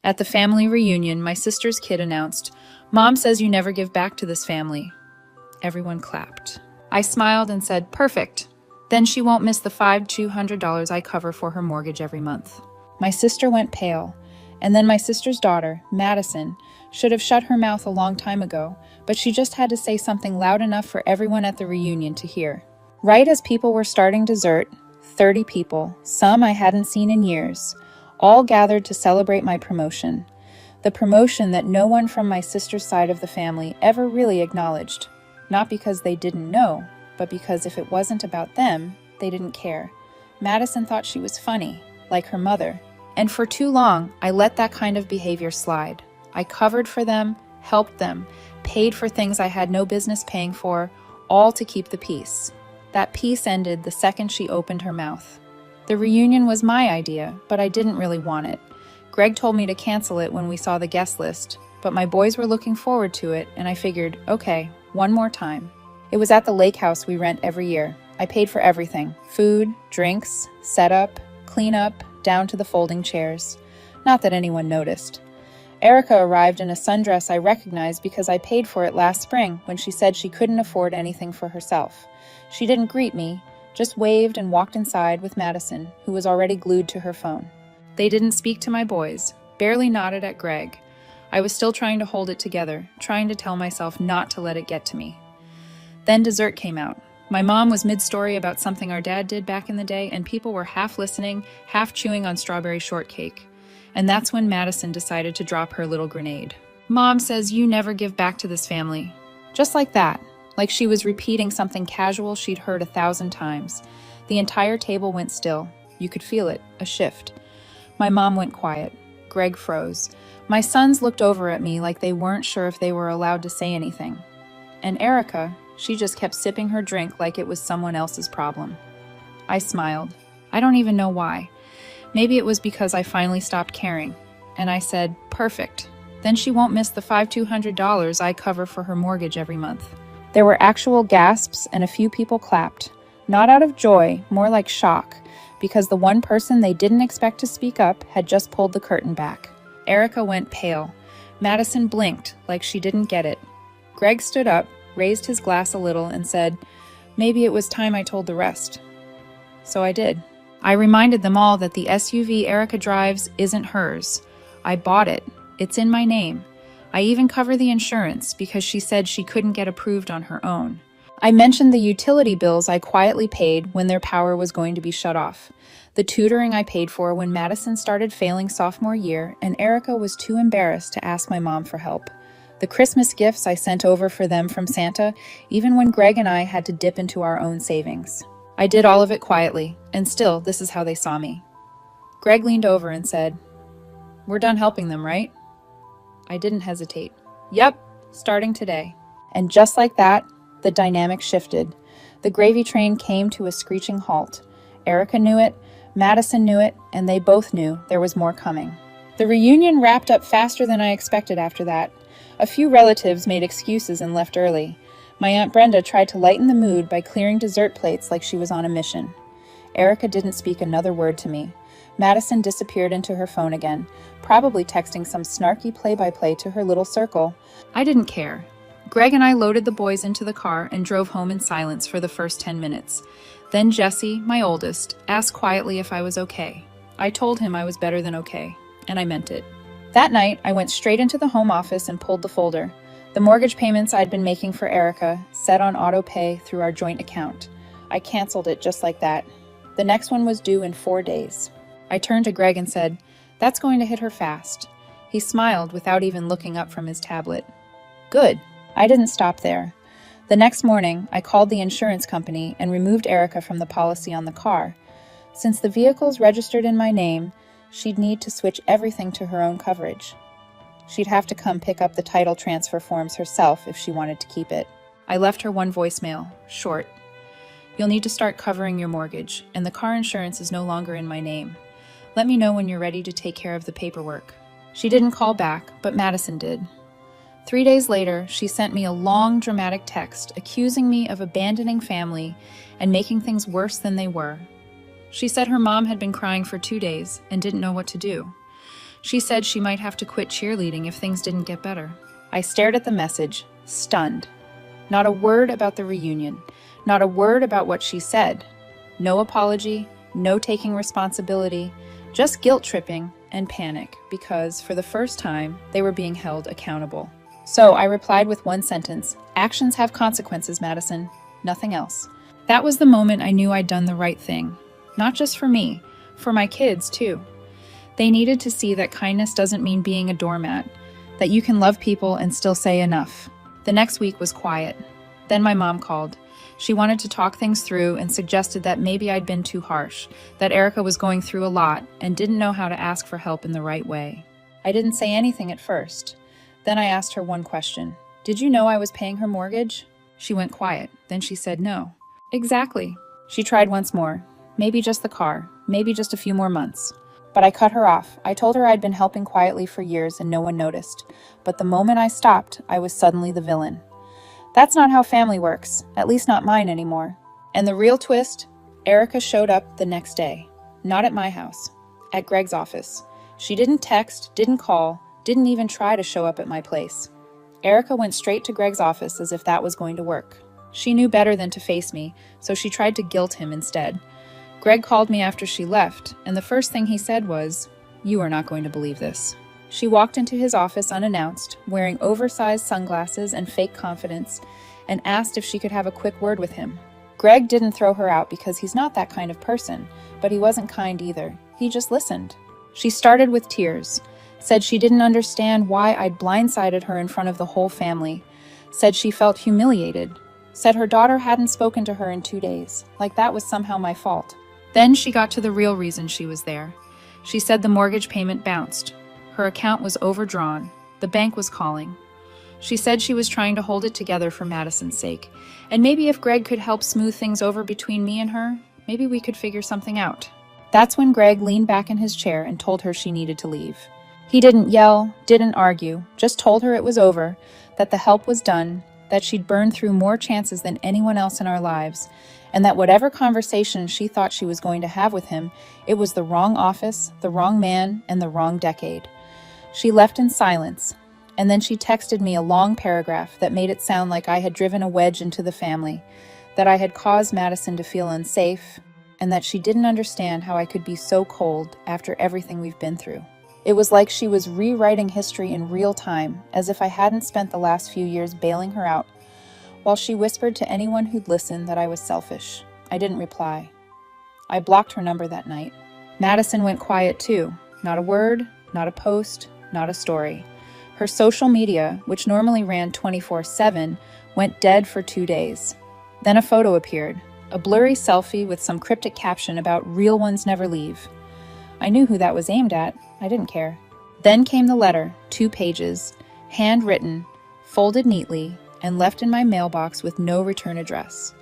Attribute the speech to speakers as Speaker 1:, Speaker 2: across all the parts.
Speaker 1: At the family reunion, my sister's kid announced, "Mom says you never give back to this family." Everyone clapped. I smiled and said, "Perfect. Then she won't miss the $200 I cover for her mortgage every month." My sister went pale, and then my sister's daughter, Madison, should have shut her mouth a long time ago, but she just had to say something loud enough for everyone at the reunion to hear. Right as people were starting dessert, 30 people, some I hadn't seen in years, all gathered to celebrate my promotion. The promotion that no one from my sister's side of the family ever really acknowledged. Not because they didn't know, but because if it wasn't about them, they didn't care. Madison thought she was funny, like her mother. And for too long, I let that kind of behavior slide. I covered for them, helped them, paid for things I had no business paying for, all to keep the peace. That peace ended the second she opened her mouth. The reunion was my idea, but I didn't really want it. Greg told me to cancel it when we saw the guest list, but my boys were looking forward to it, and I figured, okay, one more time. It was at the lake house we rent every year. I paid for everything: food, drinks, setup, cleanup, down to the folding chairs. Not that anyone noticed. Erica arrived in a sundress I recognized because I paid for it last spring when she said she couldn't afford anything for herself. She didn't greet me, just waved and walked inside with Madison, who was already glued to her phone. They didn't speak to my boys, barely nodded at Greg. I was still trying to hold it together, trying to tell myself not to let it get to me. Then dessert came out. My mom was mid-story about something our dad did back in the day, and people were half listening, half chewing on strawberry shortcake. And that's when Madison decided to drop her little grenade. "Mom says you never give back to this family." Just like that, like she was repeating something casual she'd heard 1,000 times. The entire table went still. You could feel it, a shift. My mom went quiet. Greg froze. My sons looked over at me like they weren't sure if they were allowed to say anything. And Erica, she just kept sipping her drink like it was someone else's problem. I smiled. I don't even know why. Maybe it was because I finally stopped caring. And I said, "Perfect. Then she won't miss the $200 I cover for her mortgage every month." There were actual gasps and a few people clapped. Not out of joy, more like shock, because the one person they didn't expect to speak up had just pulled the curtain back. Erica went pale. Madison blinked like she didn't get it. Greg stood up, raised his glass a little, and said, "Maybe it was time I told the rest." So I did. I reminded them all that the SUV Erica drives isn't hers. I bought it. It's in my name. I even cover the insurance because she said she couldn't get approved on her own. I mentioned the utility bills I quietly paid when their power was going to be shut off, the tutoring I paid for when Madison started failing sophomore year and Erica was too embarrassed to ask my mom for help, the Christmas gifts I sent over for them from Santa, even when Greg and I had to dip into our own savings. I did all of it quietly, and still, this is how they saw me. Greg leaned over and said, "We're done helping them, right?" I didn't hesitate. "Yep, starting today." And just like that, the dynamic shifted. The gravy train came to a screeching halt. Erica knew it, Madison knew it, and they both knew there was more coming. The reunion wrapped up faster than I expected after that. A few relatives made excuses and left early. My Aunt Brenda tried to lighten the mood by clearing dessert plates like she was on a mission. Erica didn't speak another word to me. Madison disappeared into her phone again, probably texting some snarky play-by-play to her little circle. I didn't care. Greg and I loaded the boys into the car and drove home in silence for the first 10 minutes. Then Jesse, my oldest, asked quietly if I was okay. I told him I was better than okay, and I meant it. That night, I went straight into the home office and pulled the folder. The mortgage payments I'd been making for Erica, set on auto pay through our joint account. I canceled it just like that. The next one was due in 4 days. I turned to Greg and said, "That's going to hit her fast." He smiled without even looking up from his tablet. Good. I didn't stop there. The next morning, I called the insurance company and removed Erica from the policy on the car. Since the vehicle's registered in my name, she'd need to switch everything to her own coverage. She'd have to come pick up the title transfer forms herself if she wanted to keep it. I left her one voicemail, short. "You'll need to start covering your mortgage, and the car insurance is no longer in my name. Let me know when you're ready to take care of the paperwork." She didn't call back, but Madison did. 3 days later, she sent me a long, dramatic text accusing me of abandoning family and making things worse than they were. She said her mom had been crying for 2 days and didn't know what to do. She said she might have to quit cheerleading if things didn't get better. I stared at the message, stunned. Not a word about the reunion. Not a word about what she said. No apology, no taking responsibility, just guilt-tripping and panic because, for the first time, they were being held accountable. So I replied with one sentence, "Actions have consequences, Madison. Nothing else." That was the moment I knew I'd done the right thing. Not just for me, for my kids, too. They needed to see that kindness doesn't mean being a doormat, that you can love people and still say enough. The next week was quiet. Then my mom called. She wanted to talk things through and suggested that maybe I'd been too harsh, that Erica was going through a lot and didn't know how to ask for help in the right way. I didn't say anything at first. Then I asked her one question. "Did you know I was paying her mortgage?" She went quiet. Then she said no. "Exactly." She tried once more. Maybe just the car. Maybe just a few more months. But I cut her off. I told her I'd been helping quietly for years and no one noticed. But the moment I stopped, I was suddenly the villain. That's not how family works, at least not mine anymore. And the real twist, Erica showed up the next day. Not at my house, at Greg's office. She didn't text, didn't call, didn't even try to show up at my place. Erica went straight to Greg's office as if that was going to work. She knew better than to face me, so she tried to guilt him instead. Greg called me after she left, and the first thing he said was, "You are not going to believe this." She walked into his office unannounced, wearing oversized sunglasses and fake confidence, and asked if she could have a quick word with him. Greg didn't throw her out because he's not that kind of person, but he wasn't kind either. He just listened. She started with tears, said she didn't understand why I'd blindsided her in front of the whole family, said she felt humiliated, said her daughter hadn't spoken to her in 2 days, like that was somehow my fault. Then she got to the real reason she was there. She said the mortgage payment bounced. Her account was overdrawn. The bank was calling. She said she was trying to hold it together for Madison's sake, and maybe if Greg could help smooth things over between me and her, maybe we could figure something out. That's when Greg leaned back in his chair and told her she needed to leave. He didn't yell, didn't argue, just told her it was over, that the help was done, that she'd burned through more chances than anyone else in our lives, and that whatever conversation she thought she was going to have with him, it was the wrong office, the wrong man, and the wrong decade. She left in silence, and then she texted me a long paragraph that made it sound like I had driven a wedge into the family, that I had caused Madison to feel unsafe, and that she didn't understand how I could be so cold after everything we've been through. It was like she was rewriting history in real time, as if I hadn't spent the last few years bailing her out, while she whispered to anyone who'd listen that I was selfish. I didn't reply. I blocked her number that night. Madison went quiet too. Not a word, not a post, not a story. Her social media, which normally ran 24/7, went dead for 2 days. Then a photo appeared, a blurry selfie with some cryptic caption about "real ones never leave." I knew who that was aimed at. I didn't care. Then came the letter, 2 pages, handwritten, folded neatly, and left in my mailbox with no return address.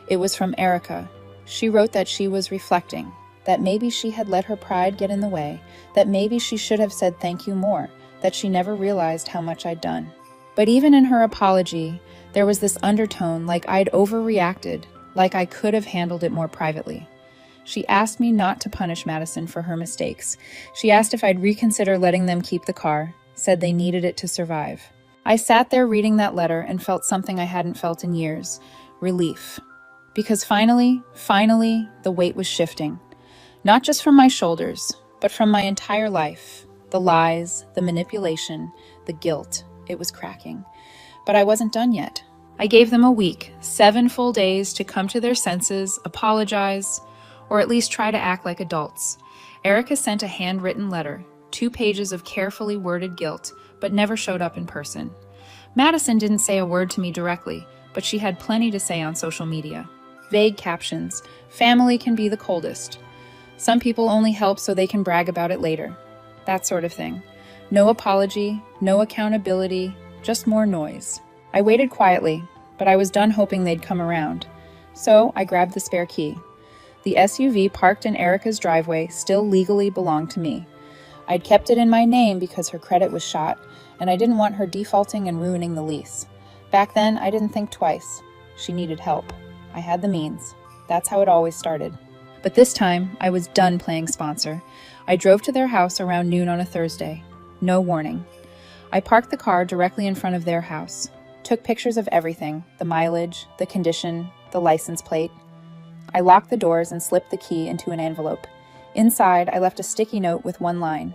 Speaker 1: It was from Erica. She wrote that she was reflecting, that maybe she had let her pride get in the way, that maybe she should have said thank you more, that she never realized how much I'd done. But even in her apology, there was this undertone like I'd overreacted, like I could have handled it more privately. She asked me not to punish Madison for her mistakes. She asked if I'd reconsider letting them keep the car, said they needed it to survive. I sat there reading that letter and felt something I hadn't felt in years, relief. Because finally, the weight was shifting. Not just from my shoulders, but from my entire life. The lies, the manipulation, the guilt. It was cracking. But I wasn't done yet. I gave them a week, 7 full days to come to their senses, apologize, or at least try to act like adults. Erica sent a handwritten letter, 2 pages of carefully worded guilt, but never showed up in person. Madison didn't say a word to me directly, but she had plenty to say on social media. Vague captions, "Family can be the coldest. Some people only help so they can brag about it later." That sort of thing. No apology, no accountability, just more noise. I waited quietly, but I was done hoping they'd come around. So I grabbed the spare key. The SUV parked in Erica's driveway still legally belonged to me. I'd kept it in my name because her credit was shot, and I didn't want her defaulting and ruining the lease. Back then, I didn't think twice. She needed help. I had the means. That's how it always started. But this time, I was done playing sponsor. I drove to their house around noon on a Thursday. No warning. I parked the car directly in front of their house. Took pictures of everything, the mileage, the condition, the license plate. I locked the doors and slipped the key into an envelope. Inside, I left a sticky note with one line.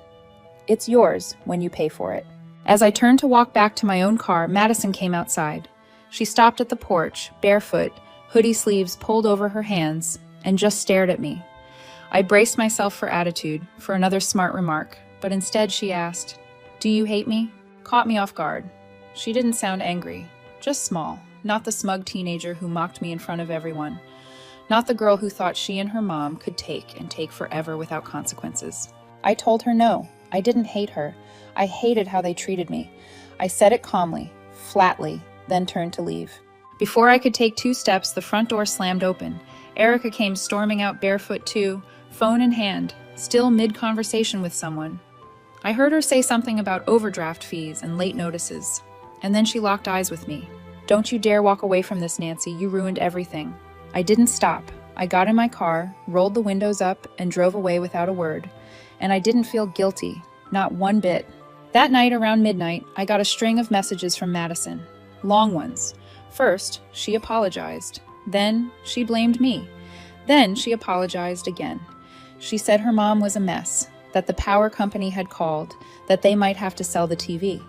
Speaker 1: It's yours when you pay for it. As I turned to walk back to my own car, Madison came outside. She stopped at the porch, barefoot, hoodie sleeves pulled over her hands, and just stared at me. I braced myself for attitude, for another smart remark, but instead she asked, "Do you hate me?" Caught me off guard. She didn't sound angry, just small, not the smug teenager who mocked me in front of everyone, not the girl who thought she and her mom could take and take forever without consequences. I told her no, I didn't hate her. I hated how they treated me. I said it calmly, flatly, then turned to leave. Before I could take 2 steps, the front door slammed open. Erica came storming out barefoot too, phone in hand, still mid-conversation with someone. I heard her say something about overdraft fees and late notices, and then she locked eyes with me. "Don't you dare walk away from this, Nancy. You ruined everything." I didn't stop. I got in my car, rolled the windows up, and drove away without a word. And I didn't feel guilty, not one bit. That night around midnight, I got a string of messages from Madison. Long ones. First, she apologized. Then, she blamed me. Then, she apologized again. She said her mom was a mess, that the power company had called, that they might have to sell the TV.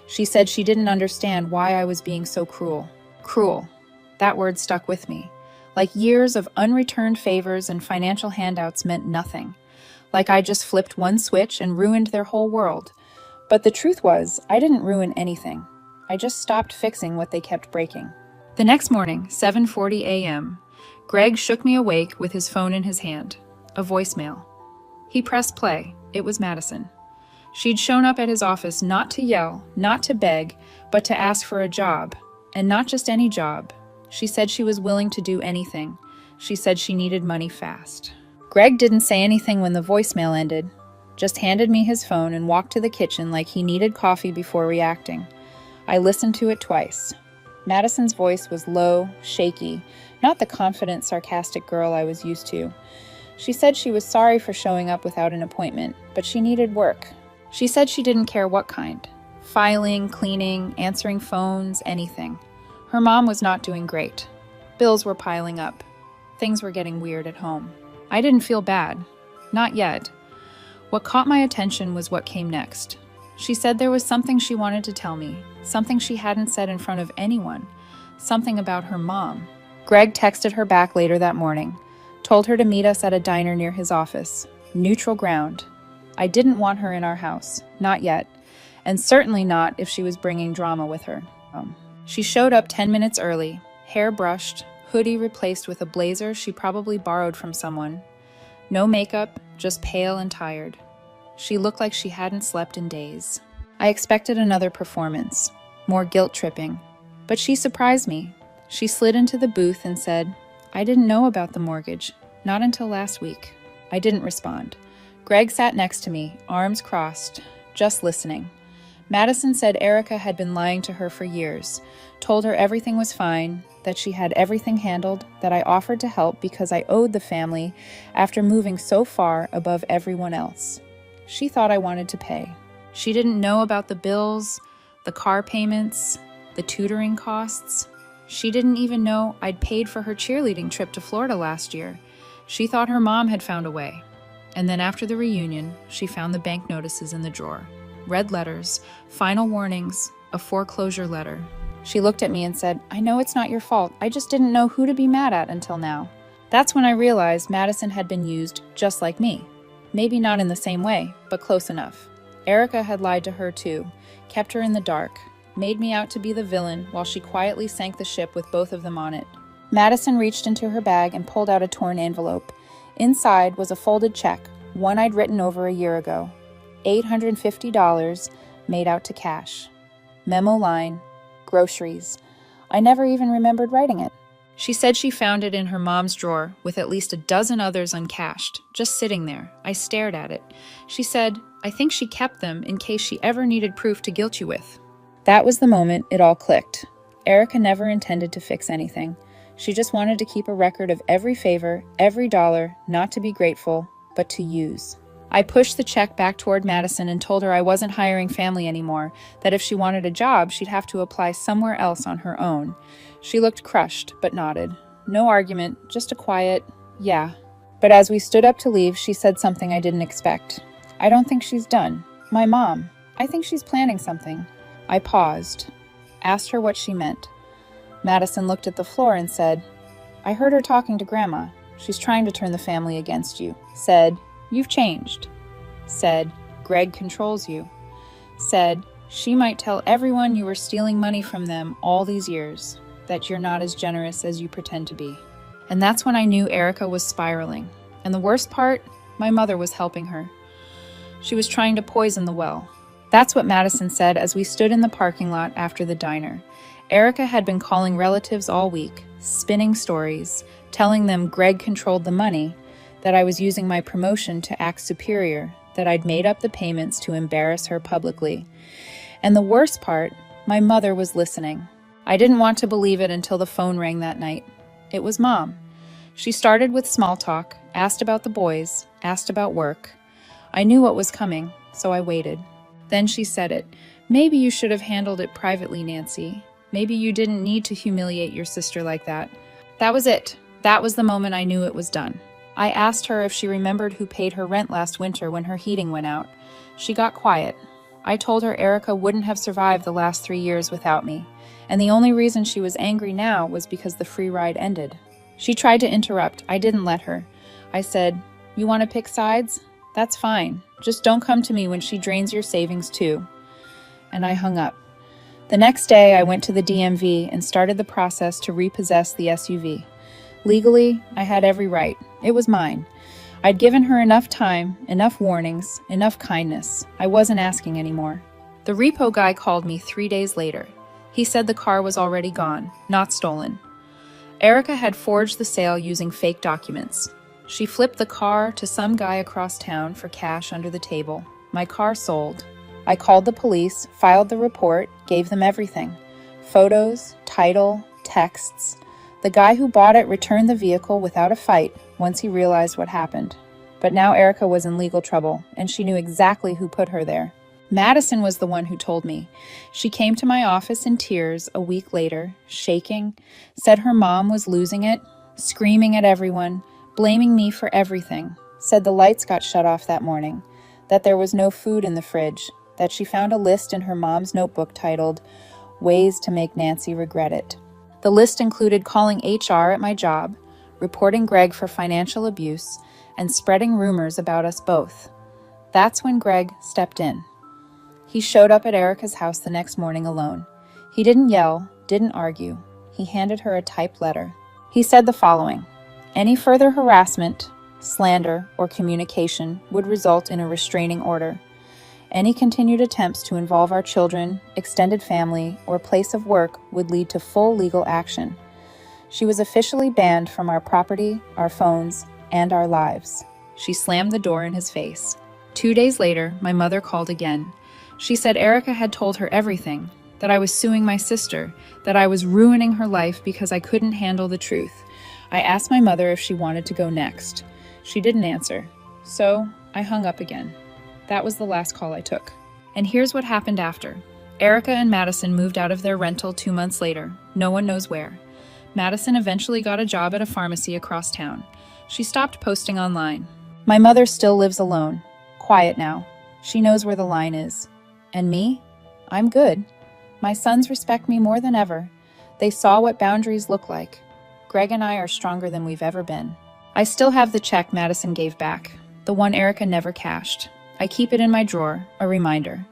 Speaker 1: She said she didn't understand why I was being so cruel. Cruel. That word stuck with me. Like years of unreturned favors and financial handouts meant nothing. Like I just flipped one switch and ruined their whole world. But the truth was, I didn't ruin anything. I just stopped fixing what they kept breaking. The next morning, 7:40 a.m., Greg shook me awake with his phone in his hand. A voicemail. He pressed play. It was Madison. She'd shown up at his office not to yell, not to beg, but to ask for a job. And not just any job. She said she was willing to do anything. She said she needed money fast. Greg didn't say anything when the voicemail ended, just handed me his phone and walked to the kitchen like he needed coffee before reacting. I listened to it twice. Madison's voice was low, shaky, not the confident, sarcastic girl I was used to. She said she was sorry for showing up without an appointment, but she needed work. She said she didn't care what kind. Filing, cleaning, answering phones, anything. Her mom was not doing great. Bills were piling up. Things were getting weird at home. I didn't feel bad. Not yet. What caught my attention was what came next. She said there was something she wanted to tell me, something she hadn't said in front of anyone, something about her mom. Greg texted her back later that morning, told her to meet us at a diner near his office. Neutral ground. I didn't want her in our house, not yet, and certainly not if she was bringing drama with her. She showed up 10 minutes early, hair brushed, hoodie replaced with a blazer she probably borrowed from someone. No makeup, just pale and tired. She looked like she hadn't slept in days. I expected another performance, more guilt-tripping, but she surprised me. She slid into the booth and said, "I didn't know about the mortgage, not until last week." I didn't respond. Greg sat next to me, arms crossed, just listening. Madison said Erica had been lying to her for years, told her everything was fine, that she had everything handled, that I offered to help because I owed the family after moving so far above everyone else. She thought I wanted to pay. She didn't know about the bills, the car payments, the tutoring costs. She didn't even know I'd paid for her cheerleading trip to Florida last year. She thought her mom had found a way. And then after the reunion, she found the bank notices in the drawer. Red letters, final warnings, a foreclosure letter. She looked at me and said, "I know it's not your fault. I just didn't know who to be mad at until now." That's when I realized Madison had been used just like me. Maybe not in the same way, but close enough. Erica had lied to her too, kept her in the dark, made me out to be the villain while she quietly sank the ship with both of them on it. Madison reached into her bag and pulled out a torn envelope. Inside was a folded check, one I'd written over a year ago. $850 made out to cash. Memo line, groceries. I never even remembered writing it. She said she found it in her mom's drawer with at least a dozen others uncashed, just sitting there. I stared at it. She said, "I think she kept them in case she ever needed proof to guilt you with." That was the moment it all clicked. Erica never intended to fix anything. She just wanted to keep a record of every favor, every dollar, not to be grateful, but to use. I pushed the check back toward Madison and told her I wasn't hiring family anymore, that if she wanted a job, she'd have to apply somewhere else on her own. She looked crushed, but nodded. No argument, just a quiet, yeah. But as we stood up to leave, she said something I didn't expect. I don't think she's done. My mom. I think she's planning something. I paused, asked her what she meant. Madison looked at the floor and said, I heard her talking to Grandma. She's trying to turn the family against you. Said, you've changed. Said, Greg controls you. Said, she might tell everyone you were stealing money from them all these years, that you're not as generous as you pretend to be. And that's when I knew Erica was spiraling. And the worst part, my mother was helping her. She was trying to poison the well. That's what Madison said as we stood in the parking lot after the diner. Erica had been calling relatives all week, spinning stories, telling them Greg controlled the money, that I was using my promotion to act superior, that I'd made up the payments to embarrass her publicly. And the worst part, my mother was listening. I didn't want to believe it until the phone rang that night. It was Mom. She started with small talk, asked about the boys, asked about work. I knew what was coming, so I waited. Then she said it. Maybe you should have handled it privately, Nancy. Maybe you didn't need to humiliate your sister like that. That was it. That was the moment I knew it was done. I asked her if she remembered who paid her rent last winter when her heating went out. She got quiet. I told her Erica wouldn't have survived the last 3 years without me, and the only reason she was angry now was because the free ride ended. She tried to interrupt. I didn't let her. I said, you want to pick sides? That's fine. Just don't come to me when she drains your savings too. And I hung up. The next day, I went to the DMV and started the process to repossess the SUV. Legally, I had every right. It was mine. I'd given her enough time, enough warnings, enough kindness. I wasn't asking anymore. The repo guy called me 3 days later. He said the car was already gone, not stolen. Erica had forged the sale using fake documents. She flipped the car to some guy across town for cash under the table. My car sold. I called the police, filed the report, gave them everything. Photos, title, texts. The guy who bought it returned the vehicle without a fight once he realized what happened. But now Erica was in legal trouble, and she knew exactly who put her there. Madison was the one who told me. She came to my office in tears a week later, shaking, said her mom was losing it, screaming at everyone, blaming me for everything, said the lights got shut off that morning, that there was no food in the fridge, that she found a list in her mom's notebook titled, Ways to Make Nancy Regret It. The list included calling HR at my job, reporting Greg for financial abuse, and spreading rumors about us both. That's when Greg stepped in. He showed up at Erica's house the next morning alone. He didn't yell, didn't argue. He handed her a typed letter. He said the following: any further harassment, slander, or communication would result in a restraining order. Any continued attempts to involve our children, extended family, or place of work would lead to full legal action. She was officially banned from our property, our phones, and our lives. She slammed the door in his face. 2 days later, my mother called again. She said Erica had told her everything, that I was suing my sister, that I was ruining her life because I couldn't handle the truth. I asked my mother if she wanted to go next. She didn't answer, so I hung up again. That was the last call I took. And here's what happened after. Erica and Madison moved out of their rental 2 months later. No one knows where. Madison eventually got a job at a pharmacy across town. She stopped posting online. My mother still lives alone, quiet now. She knows where the line is. And me? I'm good. My sons respect me more than ever. They saw what boundaries look like. Greg and I are stronger than we've ever been. I still have the check Madison gave back, the one Erica never cashed. I keep it in my drawer, a reminder.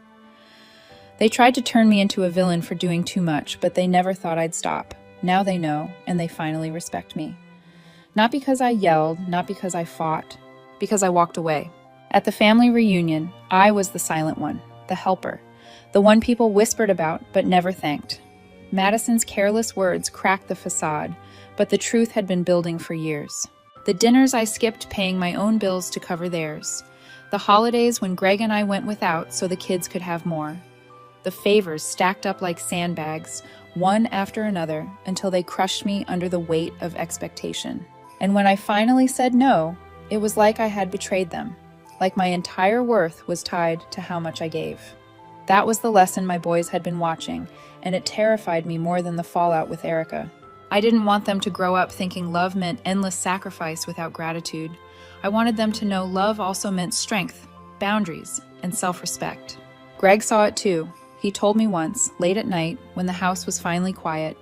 Speaker 1: They tried to turn me into a villain for doing too much, but they never thought I'd stop. Now they know, and they finally respect me. Not because I yelled, not because I fought, because I walked away. At the family reunion, I was the silent one, the helper, the one people whispered about but never thanked. Madison's careless words cracked the facade, but the truth had been building for years. The dinners I skipped paying my own bills to cover theirs. The holidays when Greg and I went without so the kids could have more. The favors stacked up like sandbags, one after another, until they crushed me under the weight of expectation. And when I finally said no, it was like I had betrayed them, like my entire worth was tied to how much I gave. That was the lesson my boys had been watching, and it terrified me more than the fallout with Erica. I didn't want them to grow up thinking love meant endless sacrifice without gratitude. I wanted them to know love also meant strength, boundaries, and self-respect. Greg saw it too. He told me once, late at night, when the house was finally quiet,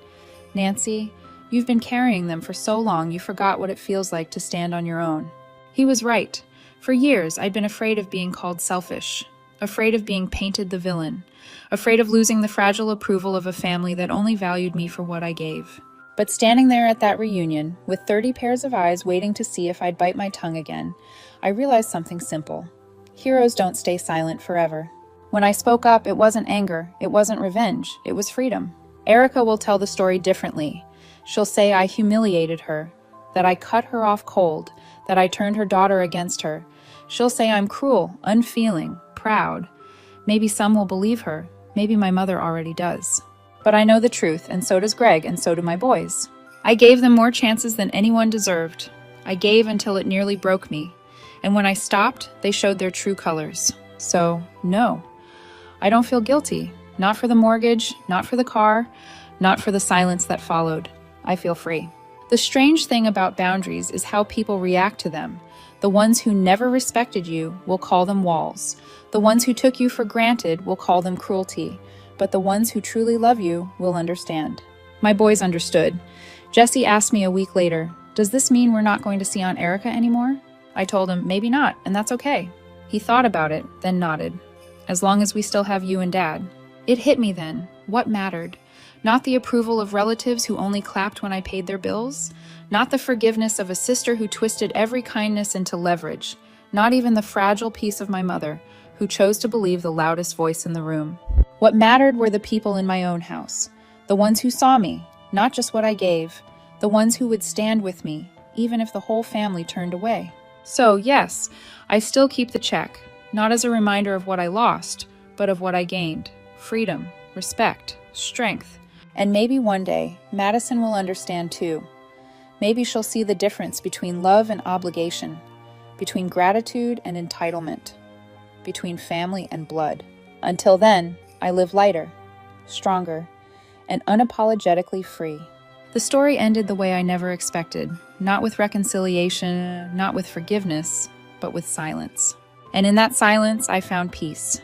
Speaker 1: "Nancy, you've been carrying them for so long you forgot what it feels like to stand on your own." He was right. For years, I'd been afraid of being called selfish, afraid of being painted the villain, afraid of losing the fragile approval of a family that only valued me for what I gave. But standing there at that reunion, with 30 pairs of eyes waiting to see if I'd bite my tongue again, I realized something simple. Heroes don't stay silent forever. When I spoke up, it wasn't anger, it wasn't revenge, it was freedom. Erica will tell the story differently. She'll say I humiliated her, that I cut her off cold, that I turned her daughter against her. She'll say I'm cruel, unfeeling, proud. Maybe some will believe her, maybe my mother already does. But I know the truth, and so does Greg, and so do my boys. I gave them more chances than anyone deserved. I gave until it nearly broke me. And when I stopped, they showed their true colors. So, no. I don't feel guilty. Not for the mortgage, not for the car, not for the silence that followed. I feel free. The strange thing about boundaries is how people react to them. The ones who never respected you will call them walls. The ones who took you for granted will call them cruelty. But the ones who truly love you will understand. My boys understood. Jesse asked me a week later, "Does this mean we're not going to see Aunt Erica anymore?" I told him, "Maybe not, and that's okay." He thought about it, then nodded. "As long as we still have you and Dad." It hit me then. What mattered? Not the approval of relatives who only clapped when I paid their bills. Not the forgiveness of a sister who twisted every kindness into leverage. Not even the fragile peace of my mother, who chose to believe the loudest voice in the room. What mattered were the people in my own house, the ones who saw me, not just what I gave, the ones who would stand with me, even if the whole family turned away. So, yes, I still keep the check, not as a reminder of what I lost, but of what I gained: freedom, respect, strength. And maybe one day, Madison will understand too. Maybe she'll see the difference between love and obligation, between gratitude and entitlement, between family and blood. Until then, I live lighter, stronger, and unapologetically free. The story ended the way I never expected, not with reconciliation, not with forgiveness, but with silence. And in that silence, I found peace.